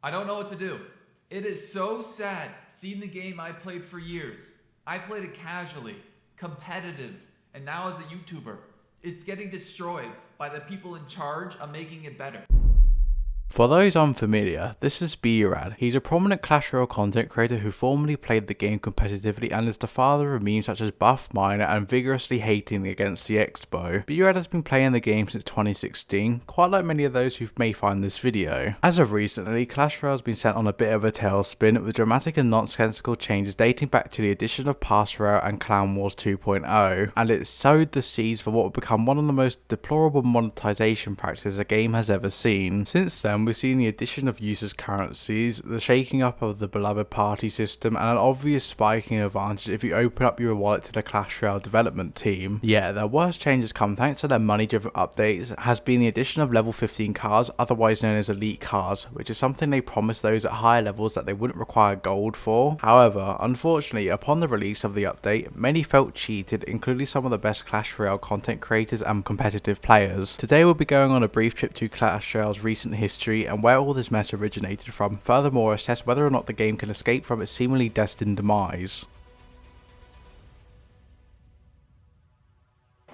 I don't know what to do. It is so sad seeing the game I played for years. I played it casually, competitive, and now as a YouTuber, it's getting destroyed by the people in charge of making it better. For those unfamiliar, this is Burad. He's a prominent Clash Royale content creator who formerly played the game competitively and is the father of memes such as Buff Miner and vigorously hating against the Expo. Burad has been playing the game since 2016, quite like many of those who may find this video. As of recently, Clash Royale has been sent on a bit of a tailspin with dramatic and nonsensical changes dating back to the addition of Pass Royale and Clan Wars 2.0, and it sowed the seeds for what would become one of the most deplorable monetization practices a game has ever seen. Since then, we've seen the addition of users' currencies, the shaking up of the beloved party system, and an obvious spiking advantage if you open up your wallet to the Clash Royale development team. Yeah, their worst changes come thanks to their money-driven updates has been the addition of level 15 cards, otherwise known as elite cards, which is something they promised those at higher levels that they wouldn't require gold for. However, unfortunately, upon the release of the update, many felt cheated, including some of the best Clash Royale content creators and competitive players. Today we'll be going on a brief trip to Clash Royale's recent history and where all this mess originated from, furthermore assess whether or not the game can escape from its seemingly destined demise.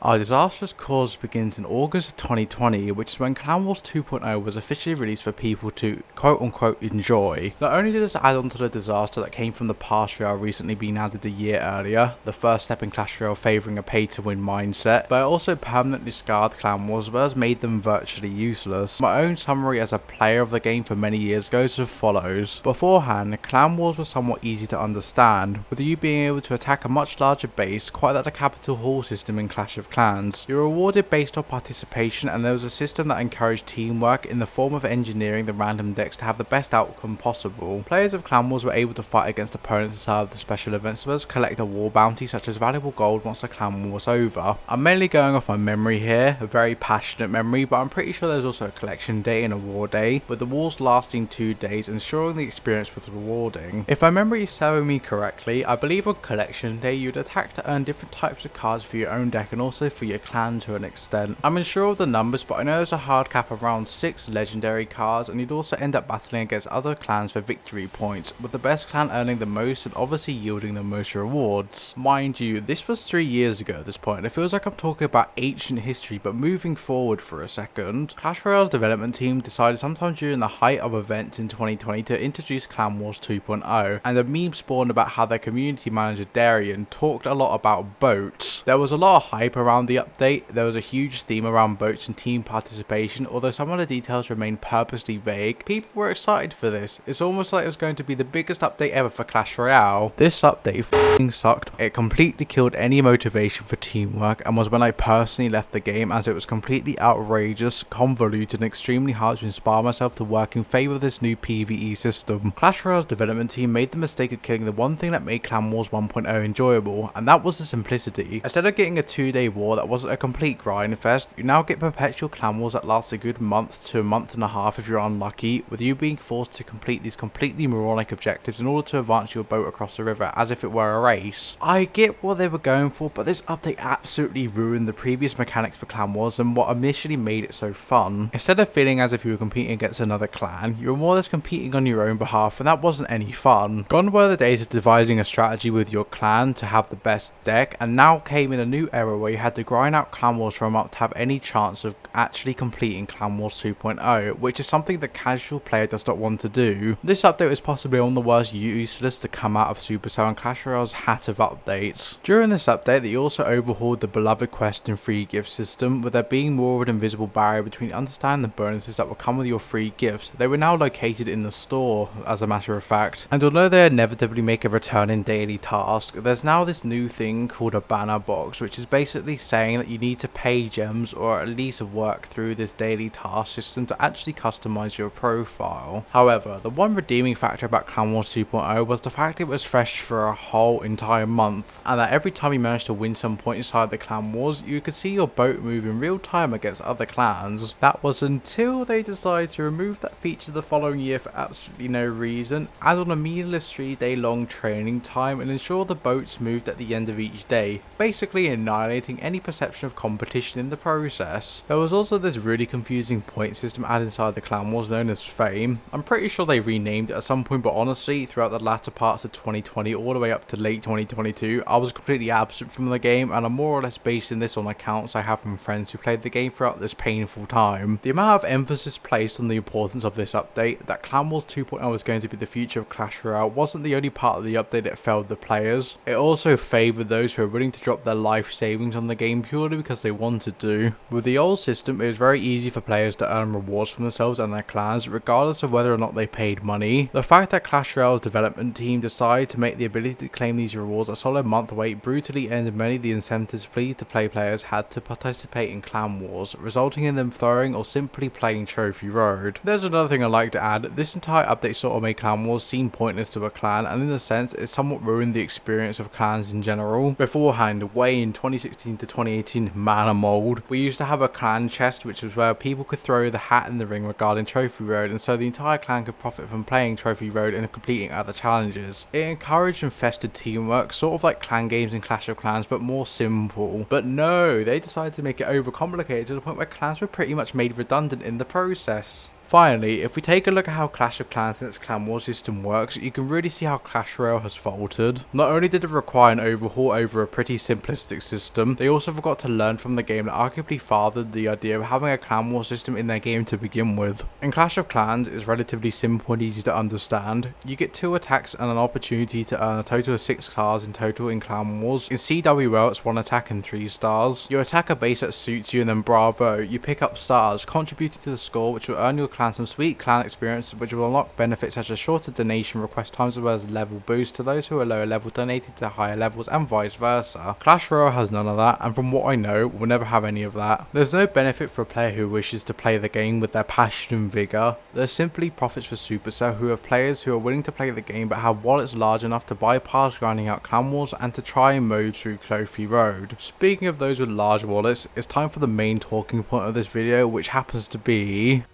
Our disastrous cause begins in August of 2020, which is when Clan Wars 2.0 was officially released for people to quote-unquote enjoy. Not only did this add on to the disaster that came from the Pass Royale recently being added a year earlier, the first step in Clash Royale favouring a pay-to-win mindset, but it also permanently scarred Clan Wars as well as made them virtually useless. My own summary as a player of the game for many years goes as follows. Beforehand, Clan Wars was somewhat easy to understand, with you being able to attack a much larger base, quite like the Capital Hall system in Clash of Clans. You're rewarded based on participation, and there was a system that encouraged teamwork in the form of engineering the random decks to have the best outcome possible. Players of Clan Wars were able to fight against opponents inside of the special events as well as collect a war bounty such as valuable gold once the Clan War was over. I'm mainly going off my memory here, a very passionate memory, but I'm pretty sure there's also a collection day and a war day, with the wars lasting 2 days, ensuring the experience was rewarding. If my memory is serving me correctly, I believe on collection day you'd attack to earn different types of cards for your own deck and also for your clan to an extent. I'm unsure of the numbers, but I know there's a hard cap of around 6 legendary cards, and you'd also end up battling against other clans for victory points, with the best clan earning the most and obviously yielding the most rewards. Mind you, this was 3 years ago at this point, and it feels like I'm talking about ancient history, but moving forward for a second. Clash Royale's development team decided sometime during the height of events in 2020 to introduce Clan Wars 2.0, and a meme spawned about how their community manager Darian talked a lot about boats. There was a lot of hype around the update. There was a huge theme around boats and team participation, although some of the details remain purposely vague. People were excited for this. It's almost like it was going to be the biggest update ever for Clash Royale. This update f***ing sucked. It completely killed any motivation for teamwork and was when I personally left the game, as it was completely outrageous, convoluted and extremely hard to inspire myself to work in favour of this new PvE system. Clash Royale's development team made the mistake of killing the one thing that made Clan Wars 1.0 enjoyable, and that was the simplicity. Instead of getting a 2-day war that wasn't a complete grind fest, you now get perpetual Clan Wars that last a good month to a month and a half if you're unlucky, with you being forced to complete these completely moronic objectives in order to advance your boat across the river as if it were a race. I get what they were going for, but this update absolutely ruined the previous mechanics for Clan Wars and what initially made it so fun. Instead of feeling as if you were competing against another clan, you were more or less competing on your own behalf, and that wasn't any fun. Gone were the days of devising a strategy with your clan to have the best deck, and now came in a new era where you had to grind out Clan Wars for a month to have any chance of actually completing Clan Wars 2.0, which is something the casual player does not want to do. This update is possibly one of the worst useless to come out of Supercell and Clash Royale's hat of updates. During this update, they also overhauled the beloved quest and free gift system, with there being more of an invisible barrier between understanding the bonuses that will come with your free gifts. They were now located in the store, as a matter of fact, and although they inevitably make a return in daily task, there's now this new thing called a banner box, which is basically saying that you need to pay gems or at least work through this daily task system to actually customize your profile. However, the one redeeming factor about Clan Wars 2.0 was the fact it was fresh for a whole entire month, and that every time you managed to win some point inside the Clan Wars, you could see your boat move in real time against other clans. That was until they decided to remove that feature the following year for absolutely no reason, add on a meaningless 3-day long training time, and ensure the boats moved at the end of each day, basically annihilating any perception of competition in the process. There was also this really confusing point system added inside the clan wars known as Fame. I'm pretty sure they renamed it at some point, but honestly, throughout the latter parts of 2020 all the way up to late 2022, I was completely absent from the game, and I'm more or less basing this on accounts I have from friends who played the game throughout this painful time. The amount of emphasis placed on the importance of this update, that Clan Wars 2.0 was going to be the future of Clash Royale, wasn't the only part of the update that failed the players. It also favoured those who were willing to drop their life savings on the game purely because they wanted to. With the old system, it was very easy for players to earn rewards for themselves and their clans, regardless of whether or not they paid money. The fact that Clash Royale's development team decided to make the ability to claim these rewards a solid month wait brutally ended many of the incentives free-to-play players had to participate in Clan Wars, resulting in them throwing or simply playing Trophy Road. There's another thing I'd like to add. This entire update sort of made Clan Wars seem pointless to a clan, and in a sense it somewhat ruined the experience of clans in general. Beforehand, way in 2016 to 2018 mana mold, we used to have a clan chest, which was where people could throw the hat in the ring regarding Trophy Road, and so the entire clan could profit from playing Trophy Road and completing other challenges. It encouraged and fostered teamwork, sort of like clan games in Clash of Clans, but more simple. But no, they decided to make it overcomplicated to the point where clans were pretty much made redundant in the process. Finally, if we take a look at how Clash of Clans and its Clan War system works, you can really see how Clash Royale has faltered. Not only did it require an overhaul over a pretty simplistic system, they also forgot to learn from the game that arguably fathered the idea of having a Clan War system in their game to begin with. In Clash of Clans, it's relatively simple and easy to understand. You get 2 attacks and an opportunity to earn a total of 6 stars in total in Clan Wars. In CWL, it's 1 attack and 3 stars. You attack a base that suits you, and then bravo, you pick up stars, contributing to the score, which will earn your clan some sweet clan experience, which will unlock benefits such as shorter donation request times as well as level boost to those who are lower level donating to higher levels, and vice versa. Clash Royale has none of that, and from what I know, will never have any of that. There's no benefit for a player who wishes to play the game with their passion and vigour. There's simply profits for supercell, who have players who are willing to play the game but have wallets large enough to bypass grinding out Clan Wars and to try and mode through Trophy Road. Speaking of those with large wallets, it's time for the main talking point of this video, which happens to be...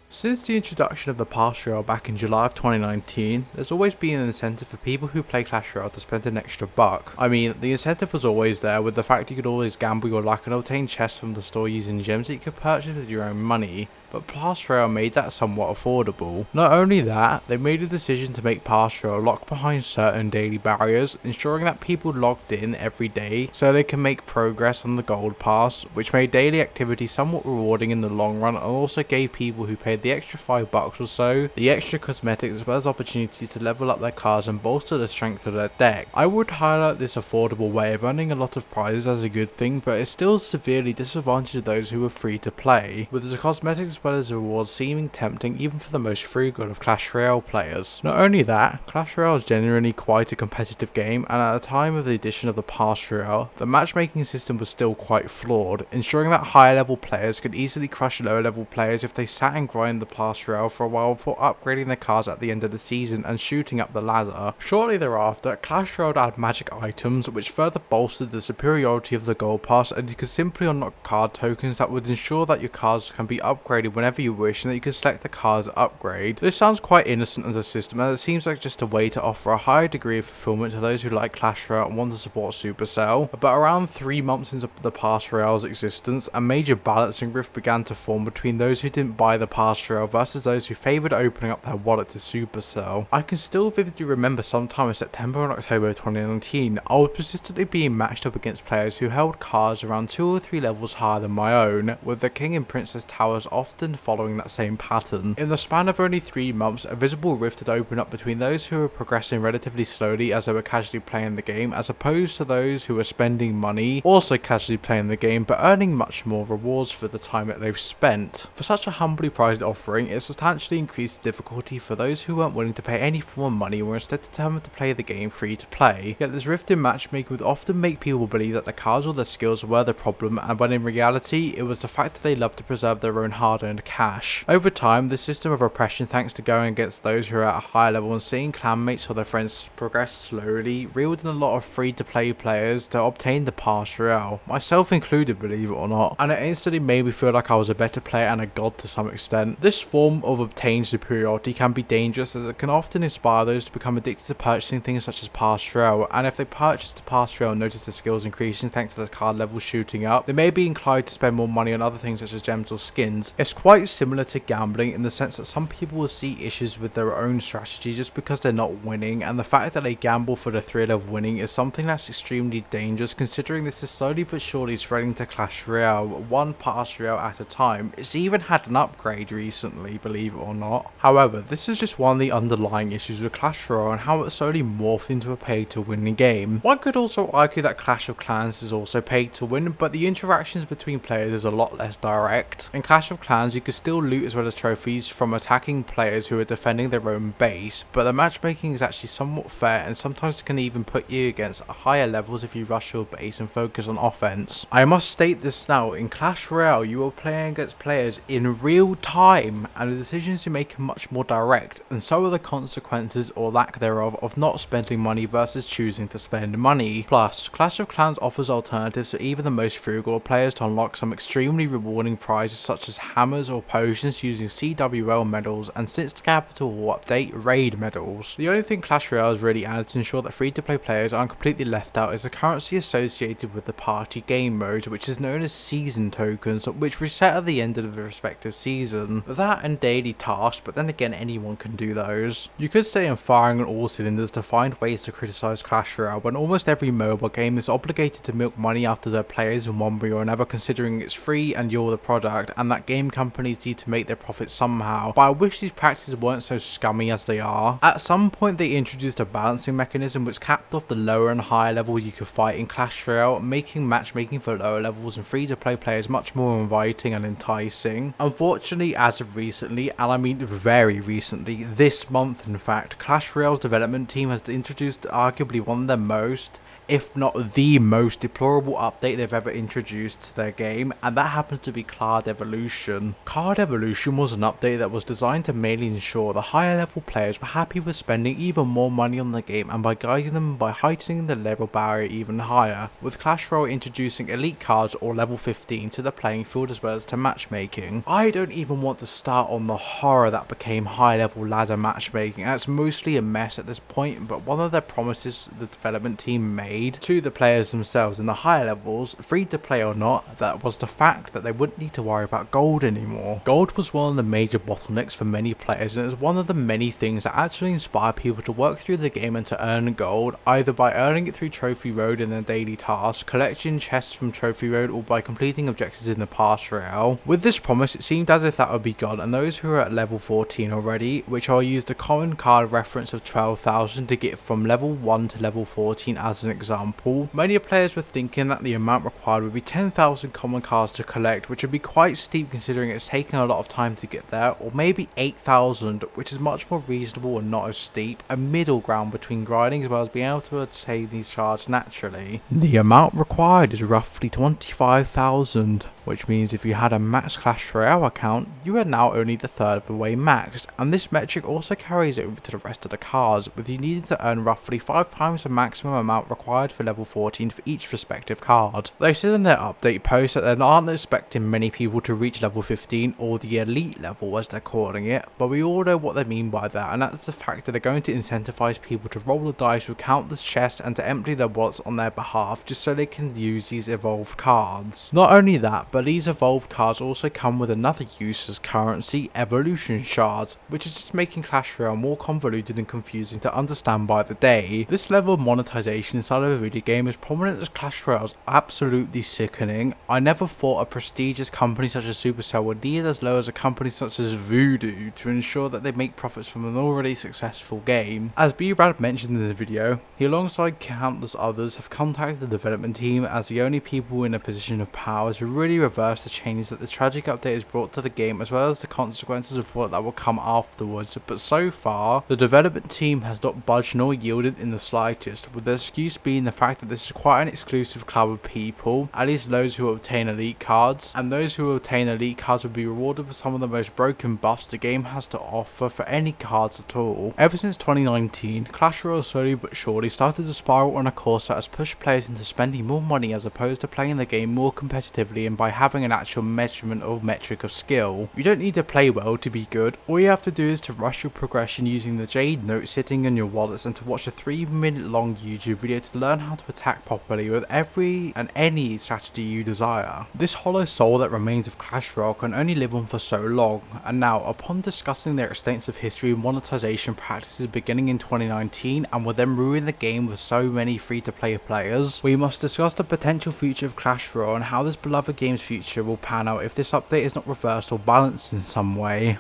Since the introduction of the Pass Royale back in July of 2019, there's always been an incentive for people who play Clash Royale to spend an extra buck. I mean, the incentive was always there, with the fact you could always gamble your luck and obtain chests from the store using gems that you could purchase with your own money. But Pass Royale made that somewhat affordable. Not only that, they made a decision to make Pass Royale lock behind certain daily barriers, ensuring that people logged in every day so they can make progress on the gold pass, which made daily activity somewhat rewarding in the long run, and also gave people who paid the extra $5 or so the extra cosmetics as well as opportunities to level up their cards and bolster the strength of their deck. I would highlight this affordable way of earning a lot of prizes as a good thing, but it's still severely disadvantaged those who are free to play, with the cosmetics as well as rewards seeming tempting even for the most frugal of Clash Royale players. Not only that, Clash Royale is genuinely quite a competitive game, and at the time of the addition of the Pass Royale, the matchmaking system was still quite flawed, ensuring that higher level players could easily crush lower level players if they sat and grind the Pass Royale for a while before upgrading their cards at the end of the season and shooting up the ladder. Shortly thereafter, Clash Royale added magic items which further bolstered the superiority of the gold pass, and you could simply unlock card tokens that would ensure that your cards can be upgraded whenever you wish, and that you can select the cards upgrade. This sounds quite innocent as a system, and it seems like just a way to offer a higher degree of fulfillment to those who like Clash Royale and want to support Supercell. But around 3 months into the Pass Royale's existence, a major balancing rift began to form between those who didn't buy the Pass Royale versus those who favoured opening up their wallet to Supercell. I can still vividly remember sometime in September and October 2019, I was persistently being matched up against players who held cards around 2 or 3 levels higher than my own, with the King and Princess towers often following that same pattern. In the span of only 3 months, a visible rift had opened up between those who were progressing relatively slowly as they were casually playing the game, as opposed to those who were spending money, also casually playing the game, but earning much more rewards for the time that they've spent. For such a humbly priced offering, it substantially increased the difficulty for those who weren't willing to pay any form of money and were instead determined to play the game free to play. Yet this rift in matchmaking would often make people believe that their cards or their skills were the problem, and when in reality, it was the fact that they loved to preserve their own hard hard-earned cash. Over time, the system of oppression, thanks to going against those who are at a higher level and seeing clanmates or their friends progress slowly, reeled in a lot of free-to-play players to obtain the Clash Royale, myself included, believe it or not, and it instantly made me feel like I was a better player and a god to some extent. This form of obtained superiority can be dangerous, as it can often inspire those to become addicted to purchasing things such as Clash Royale, and if they purchase the Clash Royale and notice their skills increasing thanks to their card levels shooting up, they may be inclined to spend more money on other things such as gems or skins. It's quite similar to gambling in the sense that some people will see issues with their own strategy just because they're not winning, and the fact that they gamble for the thrill of winning is something that's extremely dangerous, considering this is slowly but surely spreading to Clash Royale, one Clash Royale at a time. It's even had an upgrade recently, believe it or not. However, this is just one of the underlying issues with Clash Royale and how it slowly morphed into a pay to win game. One could also argue that Clash of Clans is also paid to win, but the interactions between players is a lot less direct. In Clash of Clans, you can still loot as well as trophies from attacking players who are defending their own base, but the matchmaking is actually somewhat fair and sometimes can even put you against higher levels if you rush your base and focus on offense. I must state this now, in Clash Royale you are playing against players in real time, and the decisions you make are much more direct, and so are the consequences or lack thereof of not spending money versus choosing to spend money. Plus, Clash of Clans offers alternatives for even the most frugal players to unlock some extremely rewarding prizes such as hammers or potions using CWL medals, and since the Capital War update, raid medals. The only thing Clash Royale has really added to ensure that free-to-play players aren't completely left out is the currency associated with the party game mode, which is known as season tokens, which reset at the end of the respective season. That and daily tasks, but then again anyone can do those. You could say I'm firing on all cylinders to find ways to criticise Clash Royale when almost every mobile game is obligated to milk money after their players in one way or another, considering it's free and you're the product, and that game companies need to make their profits somehow, but I wish these practices weren't so scummy as they are. At some point they introduced a balancing mechanism which capped off the lower and higher levels you could fight in Clash Royale, making matchmaking for lower levels and free to play players much more inviting and enticing. Unfortunately, as of recently, and I mean very recently, this month in fact, Clash Royale's development team has introduced arguably one of the most, if not the most deplorable update they've ever introduced to their game, and that happens to be Card Evolution. Card Evolution was an update that was designed to mainly ensure the higher level players were happy with spending even more money on the game and by guiding them by heightening the level barrier even higher, with Clash Royale introducing elite cards or level 15 to the playing field as well as to matchmaking. I don't even want to start on the horror that became high level ladder matchmaking, and it's mostly a mess at this point, but one of the promises the development team made to the players themselves in the higher levels, free to play or not, that was the fact that they wouldn't need to worry about gold anymore. Gold was one of the major bottlenecks for many players, and it was one of the many things that actually inspired people to work through the game and to earn gold, either by earning it through Trophy Road in their daily tasks, collecting chests from Trophy Road, or by completing objectives in the Clash Royale. With this promise, it seemed as if that would be gone, and those who are at level 14 already, which I'll use the common card reference of 12,000 to get from level 1 to level 14 as an example, many players were thinking that the amount required would be 10,000 common cards to collect, which would be quite steep considering it's taken a lot of time to get there, or maybe 8,000, which is much more reasonable and not as steep, a middle ground between grinding as well as being able to attain these shards naturally. The amount required is roughly 25,000, which means if you had a max Clash Royale account, you are now only the third of the way maxed, and this metric also carries over to the rest of the cards, with you needing to earn roughly 5 times the maximum amount required for level 14 for each respective card. They said in their update post that they aren't expecting many people to reach level 15 or the elite level as they're calling it, but we all know what they mean by that, and that's the fact that they're going to incentivize people to roll the dice with countless chests and to empty their wallets on their behalf just so they can use these evolved cards. Not only that, but these evolved cards also come with another use as currency, evolution shards, which is just making Clash Royale more convoluted and confusing to understand by the day. This level of monetization inside of a video game as prominent as Clash Royale is absolutely sickening. I never thought a prestigious company such as Supercell would need as low as a company such as Voodoo to ensure that they make profits from an already successful game. As B-Rad mentioned in the video, he alongside countless others have contacted the development team as the only people in a position of power to really reverse the changes that this tragic update has brought to the game, as well as the consequences of what that will come afterwards. But so far, the development team has not budged nor yielded in the slightest, with the excuse being the fact that this is quite an exclusive club of people, at least those who obtain elite cards, and those who obtain elite cards will be rewarded with some of the most broken buffs the game has to offer for any cards at all. Ever since 2019, Clash Royale slowly but surely started to spiral on a course that has pushed players into spending more money as opposed to playing the game more competitively and by having an actual measurement or metric of skill. You don't need to play well to be good, all you have to do is to rush your progression using the Jade Note sitting in your wallets and to watch a 3-minute long YouTube video to learn how to attack properly with every and any strategy you desire. This hollow soul that remains of Clash Royale can only live on for so long, and now upon discussing their extensive history of monetization practices beginning in 2019 and with them ruining the game with so many free-to-play players, we must discuss the potential future of Clash Royale and how this beloved game's future will pan out if this update is not reversed or balanced in some way.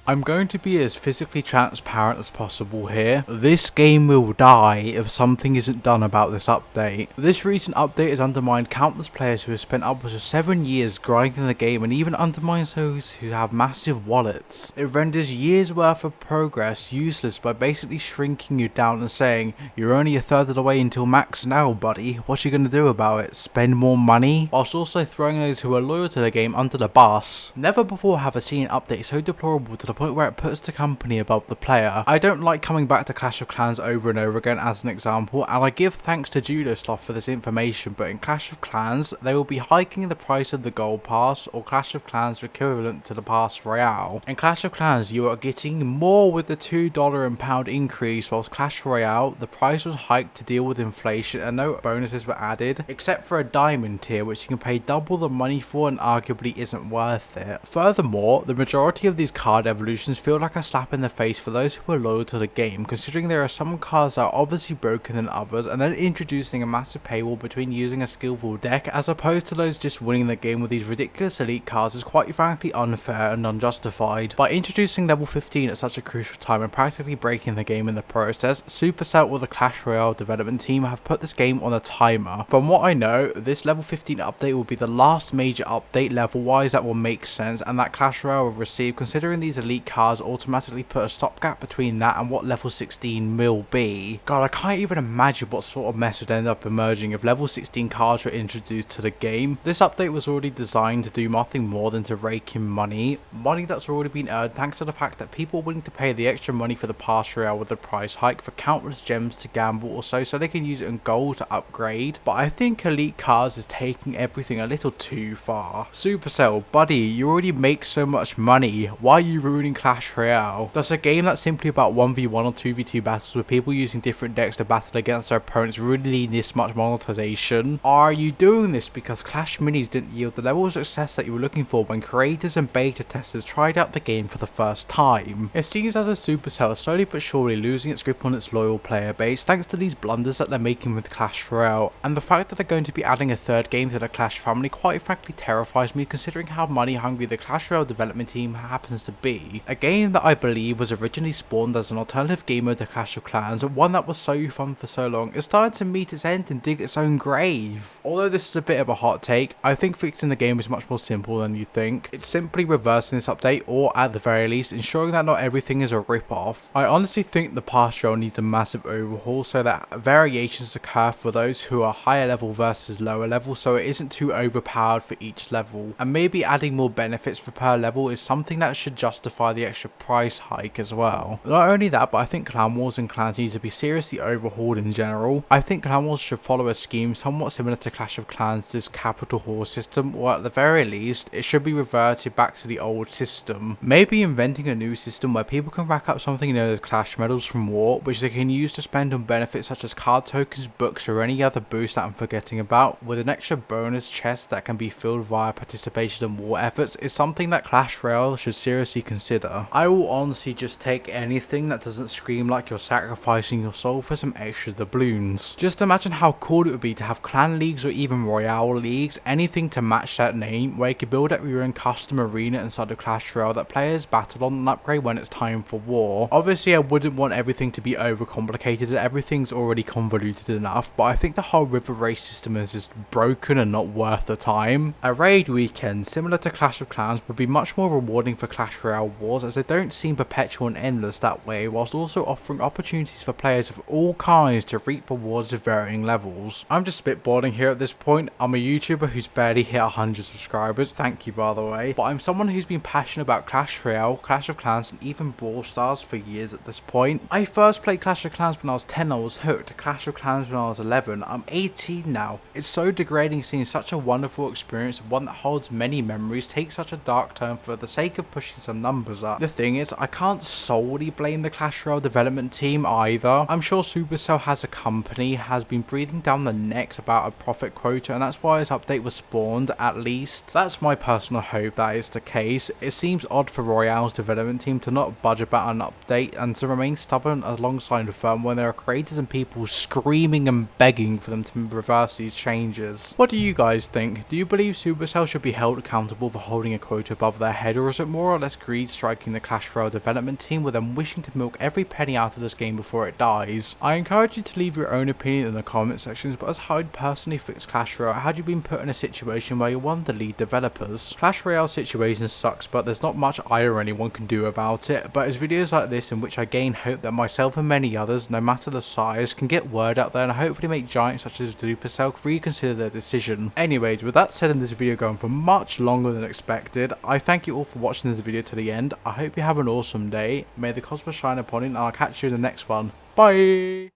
I'm going to be as physically transparent as possible here. This game will die if something isn't done about this update. This recent update has undermined countless players who have spent upwards of 7 years grinding the game and even undermines those who have massive wallets. It renders years worth of progress useless by basically shrinking you down and saying, you're only a third of the way until max now buddy, what you gonna do about it? Spend more money? Whilst also throwing those who are loyal to the game under the bus. Never before have I seen an update so deplorable to the point where it puts the company above the player. I don't like coming back to Clash of Clans over and over again as an example, and I give thanks to Judosloth for this information, but in Clash of Clans they will be hiking the price of the gold pass or Clash of Clans equivalent to the pass royale. In Clash of Clans you are getting more with the $2 and pound increase, whilst Clash Royale the price was hiked to deal with inflation and no bonuses were added, except for a diamond tier which you can pay double the money for and arguably isn't worth it. Furthermore, the majority of these card evolutions feel like a slap in the face for those who are loyal to the game, considering there are some cards that are obviously broken than others, and then introducing a massive paywall between using a skillful deck as opposed to those just winning the game with these ridiculous elite cards is quite frankly unfair and unjustified. By introducing level 15 at such a crucial time and practically breaking the game in the process, Supercell or the Clash Royale development team have put this game on a timer. From what I know, this level 15 update will be the last major update level wise that will make sense and that Clash Royale will receive, considering these elite cards automatically put a stopgap between that and what level 16 will be. God, I can't even imagine what sort of mess would end up emerging if level 16 cards were introduced to the game. This update was already designed to do nothing more than to rake in money that's already been earned thanks to the fact that people are willing to pay the extra money for the pass royale with the price hike for countless gems to gamble or so they can use it in gold to upgrade. But I think elite cards is taking everything a little too far. Supercell, buddy, you already make so much money, why are you ruining Clash Royale? Does a game that's simply about 1v1 or 2v2 battles with people using different decks to battle against their opponents really need this much monetization? Are you doing this because Clash Minis didn't yield the level of success that you were looking for when creators and beta testers tried out the game for the first time? It seems as if Supercell is slowly but surely losing its grip on its loyal player base thanks to these blunders that they're making with Clash Royale, and the fact that they're going to be adding a third game to the Clash family quite frankly terrifies me, considering how money hungry the Clash Royale development team happens to be. A game that I believe was originally spawned as an alternative game mode to Clash of Clans, one that was so fun for so long, is starting to meet its end and dig its own grave. Although this is a bit of a hot take, I think fixing the game is much more simple than you think. It's simply reversing this update, or at the very least ensuring that not everything is a rip-off. I honestly think the pass royale needs a massive overhaul so that variations occur for those who are higher level versus lower level, so it isn't too overpowered for each level, and maybe adding more benefits for per level is something that should justify the extra price hike as well. Not only that, but I think Clan Wars and Clans need to be seriously overhauled in general. I think Clan Wars should follow a scheme somewhat similar to Clash of Clans' Capital Horse system, or at the very least, it should be reverted back to the old system. Maybe inventing a new system where people can rack up something known as Clash Medals from War, which they can use to spend on benefits such as card tokens, books, or any other boost that I'm forgetting about, with an extra bonus chest that can be filled via participation in war efforts, is something that Clash Royale should seriously consider consider. I will honestly just take anything that doesn't scream like you're sacrificing your soul for some extra doubloons. Just imagine how cool it would be to have clan leagues or even royale leagues, anything to match that name, where you could build up your own custom arena inside of Clash Royale that players battle on and upgrade when it's time for war. Obviously I wouldn't want everything to be overcomplicated, everything's already convoluted enough, but I think the whole river race system is just broken and not worth the time. A raid weekend similar to Clash of Clans would be much more rewarding for Clash Royale wars, as they don't seem perpetual and endless that way, whilst also offering opportunities for players of all kinds to reap rewards of varying levels. I'm just spitballing here at this point. I'm a YouTuber who's barely hit 100 subscribers, thank you by the way, but I'm someone who's been passionate about Clash Royale, Clash of Clans and even Brawl Stars for years at this point. I first played Clash of Clans when I was 10, I was hooked. Clash of Clans when I was 11, I'm 18 now. It's so degrading seeing such a wonderful experience, one that holds many memories, take such a dark turn for the sake of pushing some numbers up. The thing is, I can't solely blame the Clash Royale development team either. I'm sure Supercell as a company has been breathing down the necks about a profit quota, and that's why this update was spawned, at least. That's my personal hope that is the case. It seems odd for Royale's development team to not budge about an update and to remain stubborn alongside the firm when there are creators and people screaming and begging for them to reverse these changes. What do you guys think? Do you believe Supercell should be held accountable for holding a quota above their head, or is it more or less greed striking the Clash Royale development team with them wishing to milk every penny out of this game before it dies? I encourage you to leave your own opinion in the comment sections, but as how I'd personally fix Clash Royale, had you been put in a situation where you're one of the lead developers? Clash Royale situation sucks, but there's not much I or anyone can do about it, but it's videos like this in which I gain hope that myself and many others, no matter the size, can get word out there and hopefully make giants such as Supercell reconsider their decision. Anyways, with that said and this video going for much longer than expected, I thank you all for watching this video to the end. I hope you have an awesome day, may the cosmos shine upon you, and I'll catch you in the next one. Bye!